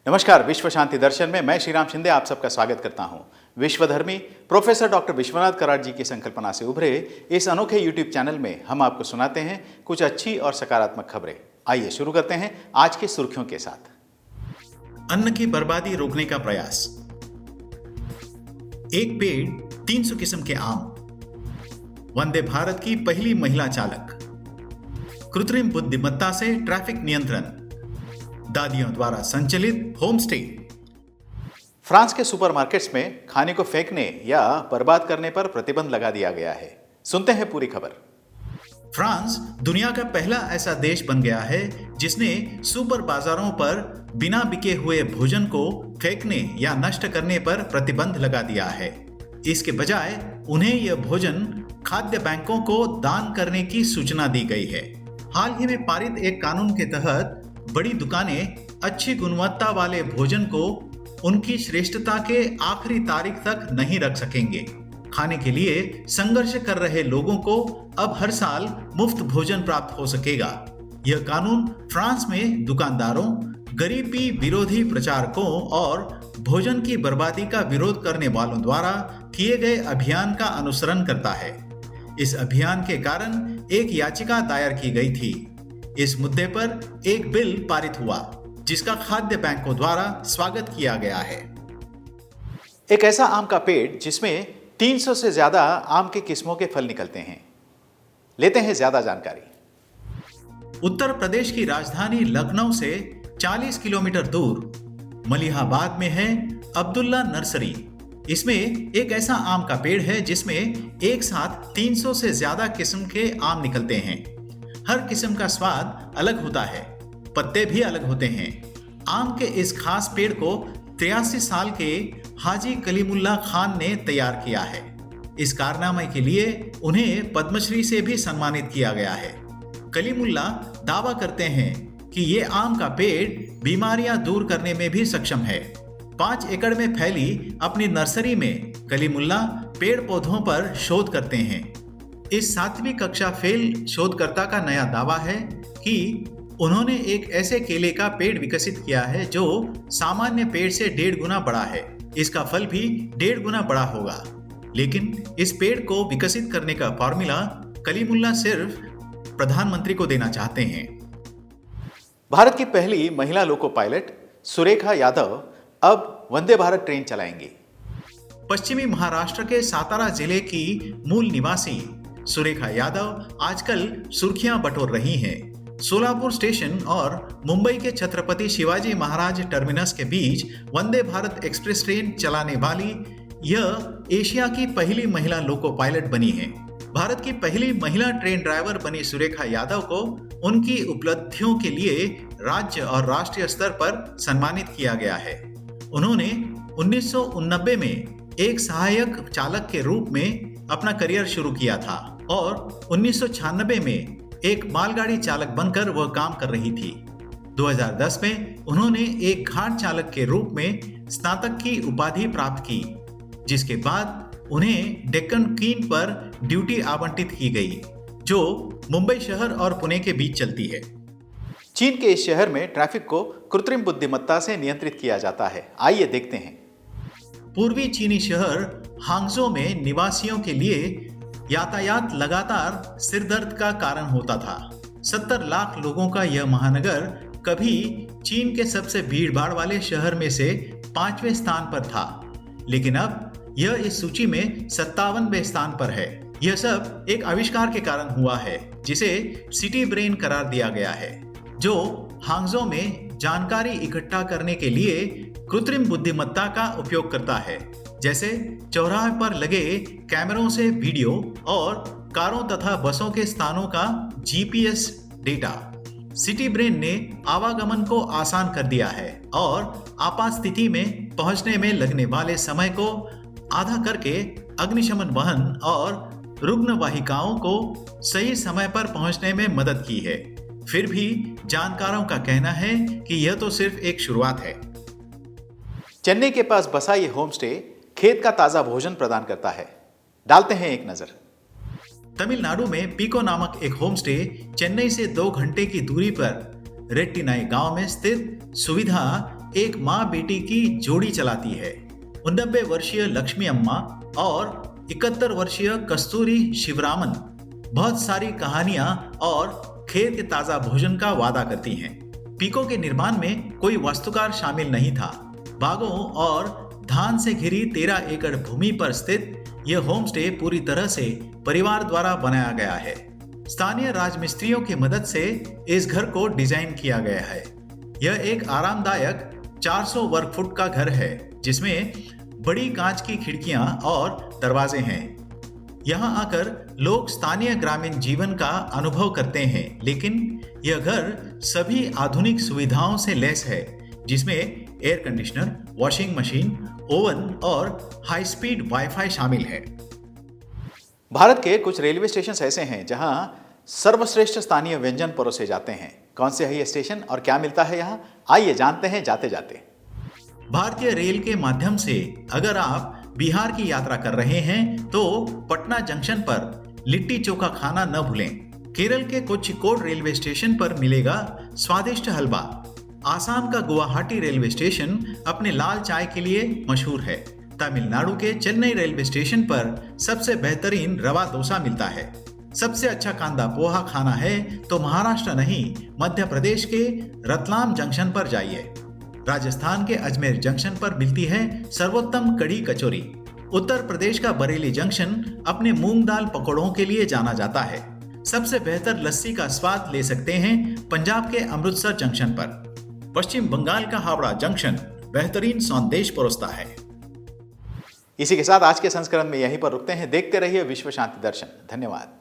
नमस्कार। विश्व शांति दर्शन में मैं श्रीराम शिंदे आप सबका स्वागत करता हूं। विश्वधर्मी प्रोफेसर डॉक्टर विश्वनाथ कराड़ जी की संकल्पना से उभरे इस अनोखे यूट्यूब चैनल में हम आपको सुनाते हैं कुछ अच्छी और सकारात्मक खबरें। आइए शुरू करते हैं आज की सुर्खियों के साथ। अन्न की बर्बादी रोकने का प्रयास। एक पेड़ 300 किस्म के आम। वंदे भारत की पहली महिला चालक। कृत्रिम बुद्धिमत्ता से ट्रैफिक नियंत्रण। दादियों द्वारा संचालित होम स्टे। फ्रांस के सुपरमार्केट्स में खाने को फेंकने या बर्बाद करने पर प्रतिबंध लगा दिया गया है। सुनते हैं पूरी खबर। फ्रांस दुनिया का पहला ऐसा देश बन गया है जिसने सुपर बाजारों पर बिना बिके हुए भोजन को फेंकने या नष्ट करने पर प्रतिबंध लगा दिया है। इसके बजाय उन्हें यह भोजन खाद्य बैंकों को दान करने की सूचना दी गई है। हाल ही में पारित एक कानून के तहत बड़ी दुकानें अच्छी गुणवत्ता वाले भोजन को उनकी श्रेष्ठता के आखिरी तारीख तक नहीं रख सकेंगे। खाने के लिए संघर्ष कर रहे लोगों को अब हर साल मुफ्त भोजन प्राप्त हो सकेगा। यह कानून फ्रांस में दुकानदारों, गरीबी विरोधी प्रचारकों और भोजन की बर्बादी का विरोध करने वालों द्वारा किए गए अभियान का अनुसरण करता है। इस अभियान के कारण एक याचिका दायर की गई थी। इस मुद्दे पर एक बिल पारित हुआ जिसका खाद्य बैंकों द्वारा स्वागत किया गया है। एक ऐसा आम का पेड़ जिसमें 300 से ज्यादा आम के किस्मों के फल निकलते हैं। लेते हैं ज्यादा जानकारी। उत्तर प्रदेश की राजधानी लखनऊ से 40 किलोमीटर दूर मलिहाबाद में है अब्दुल्ला नर्सरी। इसमें एक ऐसा आम का पेड़ है जिसमें एक साथ 300 से ज्यादा किस्म के आम निकलते हैं। हर किस्म का स्वाद अलग होता है, पत्ते भी अलग होते हैं। आम के इस खास पेड़ को 83 साल के हाजी कलीमुल्ला खान ने तैयार किया है। इस कारनामे के लिए उन्हें पद्मश्री से भी सम्मानित किया गया है। कलीमुल्ला दावा करते हैं कि ये आम का पेड़ बीमारियां दूर करने में भी सक्षम है। 5 एकड़ में फैली अपनी नर्सरी में कलीमुल्ला पेड़ पौधों पर शोध करते हैं। इस 7वीं कक्षा फेल शोधकर्ता का नया दावा है कि उन्होंने एक ऐसे केले का पेड़ विकसित किया है जो सामान्य पेड़ से 1.5 गुना बड़ा है। इसका फल भी 1.5 गुना बड़ा होगा। लेकिन इस पेड़ को विकसित करने का फॉर्मूला कलीमुल्ला सिर्फ प्रधानमंत्री को देना चाहते हैं। भारत की पहली महिला लोको पायलट सुरेखा यादव अब वंदे भारत ट्रेन चलाएंगी। पश्चिमी महाराष्ट्र के सातारा जिले की मूल निवासी सुरेखा यादव आजकल सुर्खियां बटोर रही हैं। सोलापुर स्टेशन और मुंबई के छत्रपति शिवाजी महाराज टर्मिनस के बीच वंदे भारत एक्सप्रेस ट्रेन चलाने वाली यह एशिया की पहली महिला लोको पायलट बनी है। भारत की पहली महिला ट्रेन ड्राइवर बनी सुरेखा यादव को उनकी उपलब्धियों के लिए राज्य और राष्ट्रीय स्तर पर सम्मानित किया गया है। उन्होंने 1989 में एक सहायक चालक के रूप में अपना करियर शुरू किया था और 1996 में एक मालगाड़ी चालक बनकर वह काम कर रही थी। 2010 में उन्होंने एक घाट चालक के रूप में स्नातक की उपाधि प्राप्त की, जिसके बाद उन्हें डेक्कन क्वीन पर ड्यूटी आवंटित की गई, जो मुंबई शहर और पुणे के बीच चलती है। चीन के इस शहर में ट्रैफिक को कृत्रिम बुद्धिमत्ता से नियंत्रित किया जाता है। आइए देखते हैं। पूर्वी चीनी शहर हांगझो में निवासियों के लिए यातायात लगातार सिरदर्द का कारण होता था। 70 लाख लोगों का यह महानगर कभी चीन के सबसे भीड़भाड़ वाले शहर में से 5वें स्थान पर था, लेकिन अब यह इस सूची में 57वें स्थान पर है। यह सब एक आविष्कार के कारण हुआ है जिसे सिटी ब्रेन करार दिया गया है, जो हांगझो में जानकारी इकट्ठा करने के लिए कृत्रिम बुद्धिमत्ता का उपयोग करता है, जैसे चौराहे पर लगे कैमरों से वीडियो और कारों तथा बसों के स्थानों का जीपीएस डेटा। सिटी ब्रेन ने आवागमन को आसान कर दिया है और आपात स्थिति में पहुंचने में लगने वाले समय को आधा करके अग्निशमन वाहन और रुग्ण वाहिकाओं को सही समय पर पहुंचने में मदद की है। फिर भी जानकारों का कहना है कि यह तो सिर्फ एक शुरुआत है। चेन्नई के पास बसा ये होम स्टे खेत का ताजा भोजन प्रदान करता है। डालते हैं एक नजर। तमिलनाडु में पीको नामक एक होम स्टे चेन्नई से 2 घंटे की दूरी पर रेट्टिनाई गांव में स्थित सुविधा एक माँ बेटी की जोड़ी चलाती है। 89 वर्षीय लक्ष्मी अम्मा और 71 वर्षीय कस्तूरी शिवरामन बहुत सारी कहानियां और खेत के ताजा भोजन का वादा करती हैं। पीको के निर्माण में कोई वास्तुकार शामिल नहीं था। बागों और धान से घिरी 13 एकड़ भूमि पर स्थित यह होमस्टे पूरी तरह से परिवार द्वारा बनाया गया है। स्थानीय राजमिस्त्रियों की मदद से इस घर को डिजाइन किया गया है। यह एक आरामदायक 400 वर्ग फुट का घर है जिसमें बड़ी कांच की खिड़कियां और दरवाजे हैं। यहां आकर लोग स्थानीय ग्रामीण जीवन का अनुभव करते हैं, लेकिन यह घर सभी आधुनिक सुविधाओं से लैस है, जिसमें air conditioner, washing machine, oven और हाई स्पीड वाईफाई शामिल है। भारत के कुछ रेलवे स्टेशन ऐसे हैं जहां सर्वश्रेष्ठ स्थानीय व्यंजन परोसे जाते हैं। कौन से है ये स्टेशन और क्या मिलता है यहाँ, आइए जानते हैं जाते जाते। भारतीय रेल के माध्यम से अगर आप बिहार की यात्रा कर रहे हैं तो पटना जंक्शन पर लिट्टी चोखा खाना न भूलें। केरल के कोझिकोड रेलवे स्टेशन पर मिलेगा स्वादिष्ट हलवा। आसाम का गुवाहाटी रेलवे स्टेशन अपने लाल चाय के लिए मशहूर है। तमिलनाडु के चेन्नई रेलवे स्टेशन पर सबसे बेहतरीन रवा डोसा मिलता है। सबसे अच्छा कांदा पोहा खाना है तो महाराष्ट्र नहीं, मध्य प्रदेश के रतलाम जंक्शन पर जाइए। राजस्थान के अजमेर जंक्शन पर मिलती है सर्वोत्तम कढ़ी कचौरी। उत्तर प्रदेश का बरेली जंक्शन अपने मूंग दाल पकौड़ों के लिए जाना जाता है। सबसे बेहतर लस्सी का स्वाद ले सकते हैं पंजाब के अमृतसर जंक्शन पर। पश्चिम बंगाल का हावड़ा जंक्शन बेहतरीन संदेश परोसता है। इसी के साथ आज के संस्करण में यहीं पर रुकते हैं। देखते रहिए विश्व शांति दर्शन। धन्यवाद।